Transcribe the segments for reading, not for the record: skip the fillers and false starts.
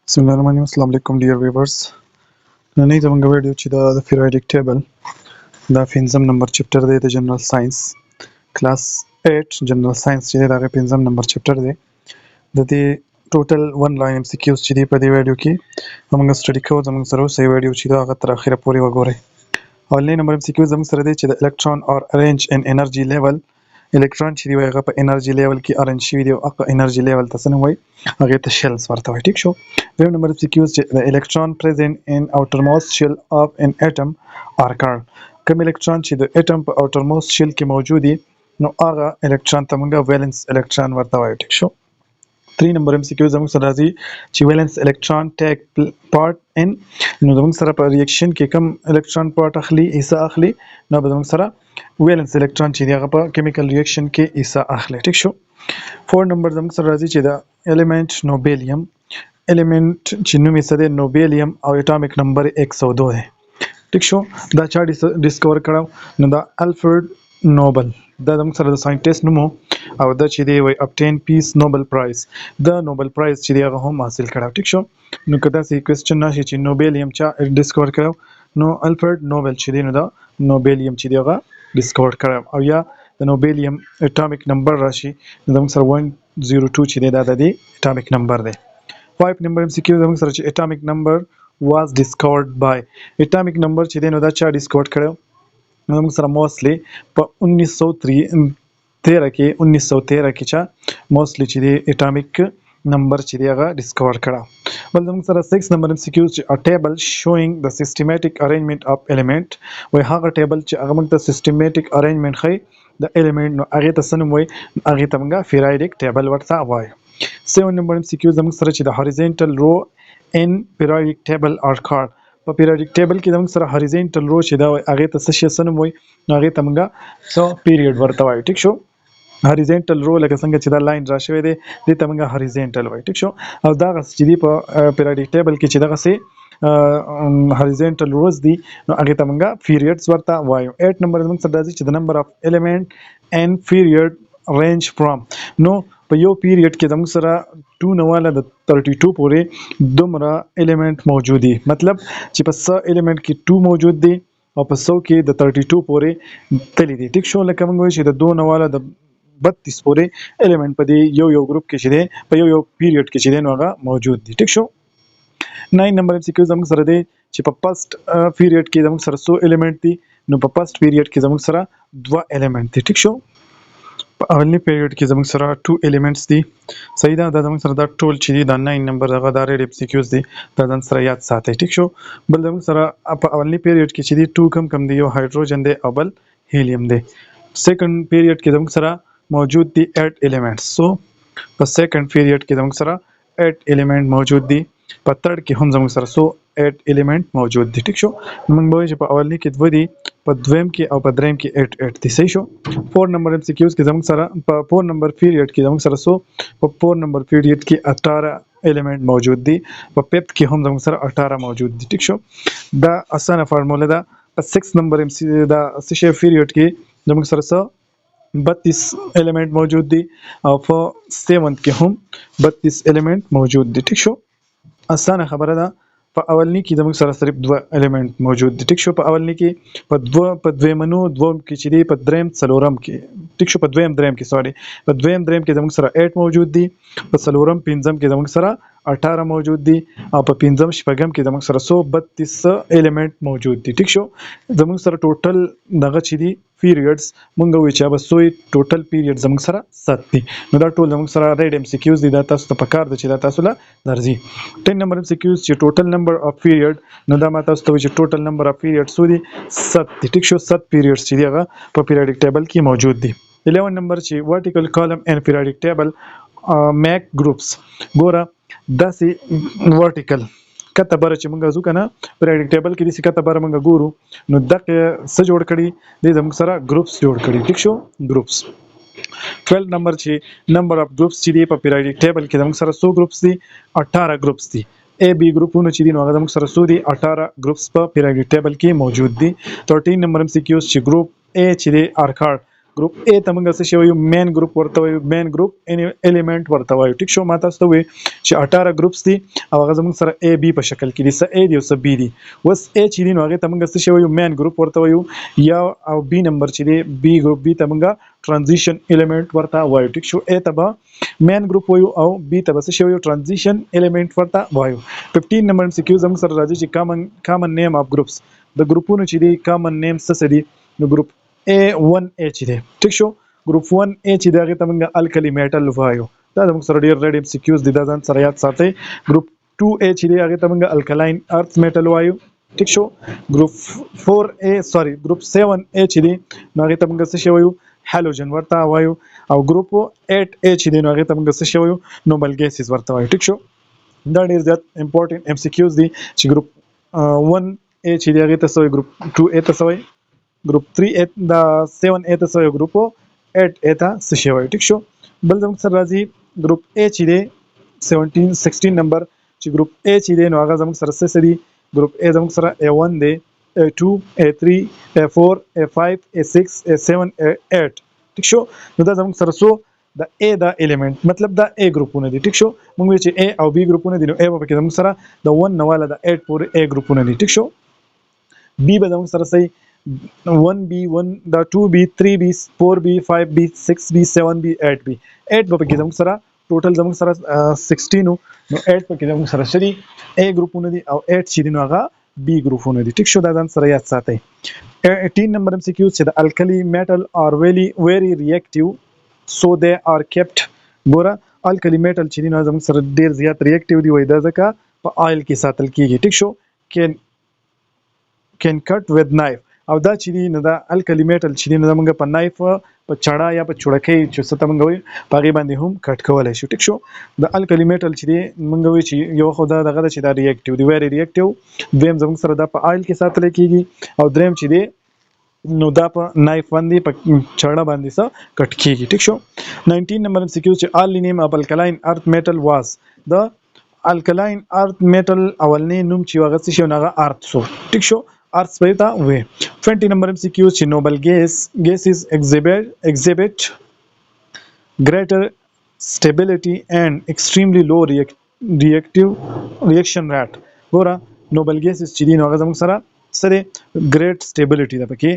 بسم الله الرحمن الرحيم. السلام عليكم dear viewers. نننۍ زموږ ویډیو چې د periodic table دا پنځم نمبر چپټر دی د جنرال ساينس کلاس 8 جنرال ساينس چې دا غي پنځم نمبر چپټر دی د دې ټوټل 1 لاین MCQs چې دی په دې ویډیو کې موږ سټډي کوو. زموږ سره اوسې ویډیو چې دا غتر اخره پورې وګورئ. اولنی نمبر MCQ زموږ سره دی چې د electron or arrange in energy level الکترون چې دی هغه په انرژي لیول کې ارنج شوی دی او هغه انرژي لیول ته څه وایي هغه ته شیلز ورته وایي. ټیک شو. دویم نمبر MCQs چې د الکترون present in outermost shell of an atom are called کوم الکترون چې د اټم په outermost shell کې موجود دي نو هغه الکترون ته موږ valence الکترون ورته وایو. ټیک شو. 3 نمبر MCQ زموږ سره راځي چې valence electron take part in نو زموږ سره په ریاکشن کې کوم الکترون پارت اخلي حصہ اخلي نو به زموږ سره valence electron چې دی هغه په chemical reaction کې حصہ اخلي. ټیک شو. 4 نمبر زموږ سره راځي چې د element nobelium element چې نوم یې څه دی nobelium او atomic number 102 دی. ټیک شو. دا چا ډیسکور کړو نو دا الفرد نوبل دا زموږ سره د ساينټیست نومو او دا چې دی وای obtain peace nobel prize د نوبل پرایز چې دی هغه هم حاصل کړو. ټیک شو. نو کدا سي کوېسچن نشي چې نوبلیوم چا ډیسکور کړو نو الفرد نوبل چې دی نو دا نوبلیوم چې دی هغه ډیسکور کړو او یا د نوبلیوم اټامیک نمبر راشي زموږ سره 102 چې دی دا د اټامیک نمبر دی. 5 نمبر MCQ زموږ سره چې اټامیک نمبر was discovered by اټامیک نمبر چې دی نو دا چا ډیسکور کړو نو موږ سره موستلی په 1913 کې چا موستلی چې دی اټامیک نمبر چې دی هغه ډیسکور کړه. بل موږ سره 6 نمبر MCQ چې a table showing the systematic arrangement of element وای هغه ټیبل چې هغه موږ ته systematic arrangement خي د element نو هغه ته سنوم وای هغه ته موږ periodic table ورته وای. 7 نمبر MCQ زموږ سره چې د horizontal row in periodic table are called په periodic table کې زموږ سره horizontal row چې دا هغه ته څه شي سنوم وای نو هغه ته موږ سو period ورته وای. ټیک شو. horizontal row لکه څنګه چې دا لاین را شوی دی دې ته موږ horizontal وای. ټیک شو. او دا غس چې دی په periodic table کې چې دغه سي horizontal rows دي نو هغه ته موږ periods ورته وایو. 8 نمبر موږ سره راځي چې the number of element and period range from نو په یو پیریډ کې زموږ سره 2 نواله د 32 پورې دومره element موجود دي. مطلب چې په څه element کې 2 موجود دي او په څو کې د 32 پورې تللی دي. ټیک شو. لکه موږ وایو چې د 2 نواله د 32 پورې element په دې یو ګروپ کې چې دی په یو پیریډ کې چې دی نو هغه موجود دي. ټیک شو. 9 نمبر MCQ زموږ سره دی چې په فرست پیریډ کې زموږ سره سو element دي نو په فرست پیریډ کې زموږ سره 2 element دي. ټیک شو. په اولنی پیریډ کې زموږ سره 2 elements دي. صحیح ده. دا زموږ سره دا ټول چې دي دا 9 نمبر هغه دا ریډ MCQs دي دا ځان سره یاد ساتئ. ټیک شو. بل زموږ سره په اولنی پیریډ کې چې دي 2 کم دي یو هایدروجن دی او بل هیلیم دی. سیکنډ پیریډ کې زموږ سره موجود دي 8 elements. سو په سیکنډ پیریډ کې زموږ سره 8 element موجود دي. په تھرد کې هم زموږ سره سو 8 element موجود دي. ټیک شو. موږ به چې په اولنی کې 2 دي په دویم کې او په دریم کې 8 دي. صحیح شو. 4 نمبر MCQs کې زموږ سره په 4 نمبر پیریډ کې زموږ سره سو په 4 نمبر پیریډ کې 18 element موجود دي. په ففت کې هم زموږ سره 18 موجود دي. ټیک شو. دا اسانه فارموله ده. په 6 نمبر MCQ دا سشه پیریډ کې زموږ سره 32 element موجود دي او په 7 کې هم 32 element موجود دي. ټیک شو. اسانه خبره ده. په اولنی کې زموږ سره صرف 2 element موجود دي. ټیک شو. په اولنی کې په دویمنو دوم کې چې دی په دریم څلورم کې ټیک شو. په دریم کې سوري په دریم کې زموږ سره 8 موجود دي. په څلورم پنځم کې زموږ سره 18 موجود دي او په پنځم شپږم کې زموږ سره 132 element موجود دي. ټیک شو. زموږ سره ټوټل دغه چې دي periods مونږ وی چې به سوی ټوټل پیریډ زموږ سره 7 دي. نو دا ټول زموږ سره ریډ MCQs دي. دا تاسو ته پکار دي چې دا تاسو له درځي. 10 نمبر MCQs چې ټوټل نمبر اف پیریډ نو دا ما تاسو ته چې ټوټل نمبر اف پیریډ سو دي 7 دي. ټیک شو. 7 پیریډز چې دی هغه په پیریډک ټیبل کې موجود دي. 11 نمبر چې vertical column and periodic table make groups ګوره داسې vertical کته بره چې موږ ځو کنه periodic table کې داسې کته بره موږ ګورو نو دغه څه جوړ کړي د زموږ سره groups جوړ کړي. ټیک شو. groups 12 نمبر چې number of groups چې دی په periodic table کې زموږ سره 100 groups دي 18 groups دي. A B ګروپونه چې دي نو هغه زموږ سره سو دي 18 groups په periodic table کې موجود دي. 13 نمبر MCQs چې group A چې دی are called ګروپ A ته موږ څه شی وایو مین ګروپ ورته وایو مین ګروپ الیمنٹ ورته وایو ټیک شو ما تاسو ته وی چې 18 ګروپس دي او هغه زموږ سره A B په شکل کې دي څه A دي او څه B دي وس A چې دي نو هغه ته موږ څه شی وایو مین ګروپ ورته وایو یا او B نمبر چې دی B ګروپ B ته موږ ترانزیشن الیمنٹ ورته وایو ټیک شو A ته به مین ګروپ وایو او B ته به څه شی وایو ترانزیشن الیمنٹ ورته وایو 15 نمبر MCQ زموږ سره راځي چې کامن نیم اف ګروپس د ګروپونو چې دي کامن نیم څه دي نو ګروپ A1A چې دی ټیک شو ګروپ 1A چې دغه ته موږ الکلی میټل وایو دا موږ سره ډیر ریډ MCQs دي دا ځان سره یاد ساتئ ګروپ 2A چې دی هغه ته موږ الکلاین ارث میټل وایو ټیک شو ګروپ 7A چې دی نو هغه ته موږ څه شی وایو هالوجن ورته وایو او ګروپ 8A چې دی نو هغه ته موږ څه شی وایو نوبل ګیسز ورته وایو ټیک شو دا ډیر زیات امپورټنت MCQs دي چې ګروپ 1A چې دی هغه ته سوی ګروپ 2A ته سوی ګروپ 3A دا 7A ته سوی ګروپ 8A ته څه شی وایي ټیک شو بل زموږ سره راځي ګروپ A چې دی 16 نمبر چې ګروپ A چې دی نو هغه زموږ سره څه دي ګروپ A زموږ سره A1 دی A2 A3 A4 A5 A6 A7 A8 ټیک شو نو دا زموږ سره سو د A دا الیمنٹ مطلب دا A ګروپونه دي ټیک شو موږ وی چې A او B ګروپونه دي نو A په کې زموږ سره د 1 نواله د 8 پورې A ګروپونه دي ټیک شو B به زموږ سره صحیح 1B 1 دا 2B 3B 4B 5B 6B 7B 8B 8 په کې زموږ سره ټوټل زموږ سره 16 نو 8 په کې زموږ سره شری A ګروپونه دي او 8 چې دي نو هغه B ګروپونه دي ټیک شو دا ځان سره یاد ساتئ 18 نمبر MCQ چې د الکلی میټل ار ویری ریاکټیو سو دے ار کیپټ ګوره الکلی میټل چې دي نو زموږ سره ډیر زیات ریاکټیو دي وای دا ځکه په آیل کې ساتل کیږي ټیک شو کین کټ ود نایف او دا چې دی نو دا الکلی میټل چې دی نو موږ په نایف په چړه یا په چړکۍ چې څه ته موږ وایو په هغې باندې هم کټ کولی شو ټیک شو د الکلی میټل چې دی موږ وایو چې یو خو دا دغه ده چې دا ریاکټیو دی ویری ریاکټیو دویم زموږ سره دا په آیل کې ساتلی کیږي او دریم چې دی نو دا په نایف باندې په چړه باندې څه کټ کیږي ټیک شو 19 نمبر MCQ چې all name of alkaline earth metal was د الکلاین ارث میټل اولنی نوم چې هغه څه شو هغه ارث سو ټیک شو ارث پیدا وي 20 نمبر MCQ چې نوبل gases exhibit greater stability and extremely low reaction rate ګوره نوبل gases چې دي نو هغه زموږ سره سره great stability ده پکې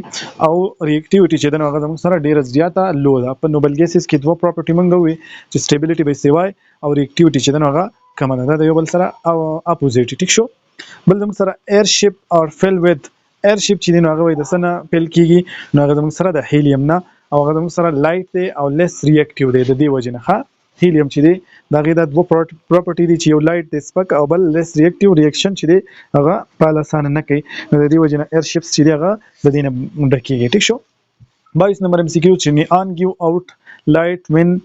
او reactivity چې ده نو هغه زموږ سره ډیره زیاته لو ده په نوبل gases کې دوه پراپرټي موږ وي چې stability به سیوای او reactivity چې ده نو هغه کمه ده د یو بل سره او اپوزیټ ټیک شو بل زموږ سره ایر شیپ اور فل وذ ایر شیپ چې دی نو هغه وایي د څه نه فیل کیږي نو هغه زموږ سره د هیلیم نه او هغه زموږ سره لایټ دی او لیس ریاکټیو دی د دې وجې نه ښه هیلیم چې دی د هغې دا دوه پراپرټي دي چې یو لایټ دی سپک او بل لیس ریاکټیو ریاکشن چې دی هغه په اسانه نه کوي نو د دې وجې نه ایر شیپس چې دی هغه د دې نه ډکېږي ټیک شو 22 نمبر MCQ چې نیان ګیو آوټ لایټ وین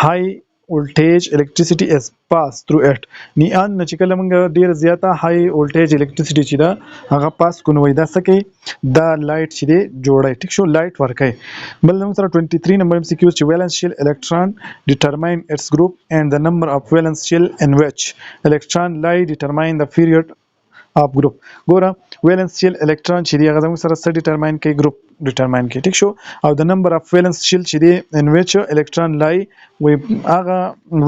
هائی voltage electricity is passed through it نیان نه چې کله موږ ډیر زیاته های voltage electricity چې دا هغه پاس کوو وای دا څه کوي دا لایټ چې دی جوړای ټیک شو لایټ ورکوي بل موږ سره 23 نمبر MCQ چې valence shell electron determine its group and the number of valence shell in which electron lie determine the period of group ګوره valence shell electron چې دی هغه موږ سره څه determine کوي group determine کوي ټیک شو او the number of valence shell چې دی in which electron lie وي هغه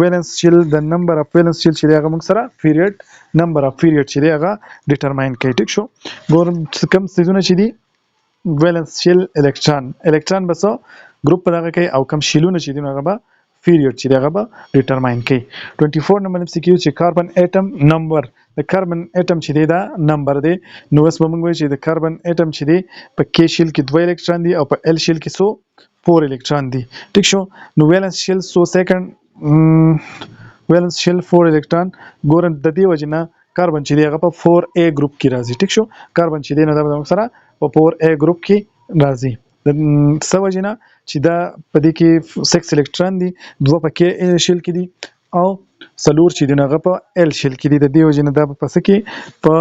valence shell the number of valence shell چې دی هغه موږ سره period number of period چې دی هغه determine کوي ټیک شو ګوره کوم څیزونه چې دی valence shell electron بس group په دغه کوي او کوم شیلونه چې دی هغه به period چې دغه به determine کوي 24 نمبر MCQ چې کاربن اټم نمبر د کاربن اټم چې دی دا نمبر دی نو اوس به موږ وایو چې د کاربن اټم چې دی په کې شیل کې 2 الکترون دي او په ال شیل کې 4 الکترون دي ټیک شو نو ویلنس شیل ویلنس شیل 4 الکترون ګورن د دې وجنه کاربن چې دی هغه په 4A ګروپ کې راځي ټیک شو کاربن چې دی نو دا موږ سره په 4A ګروپ کې راځي د څه وجنه چې دا په دې کې 6 الکترون دي دوه په کې شیل کې دي او سلور چې دی هغه په ال شیل کې دي د دې وجنه دا په څه کې په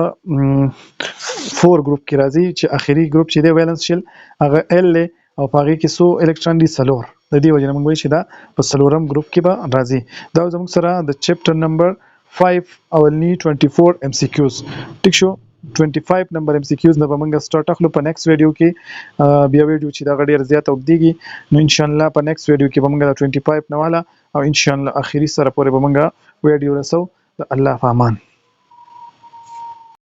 4 ګروپ کې راځي چې اخیری ګروپ چې دی ویلنس شیل هغه ال او په هغه کې 100 الکترون دي سلور د دې وجنه موږ وایو چې دا په سلورم ګروپ کې به راځي دا زموږ سره د چپټر نمبر 5 اولنی 24 MCQs ټیک شو 25 نمبر ام سی کیوز نه به موږ سٹارټ اخلو په نیکسټ ویډیو کې بیا ویډیو چې دا ډیر زیات وګديږي نو ان شاء الله په نیکسټ ویډیو کې به موږ 25 نه والا او ان شاء الله اخیری سره پورې به موږ ویډیو رسو الله په امان.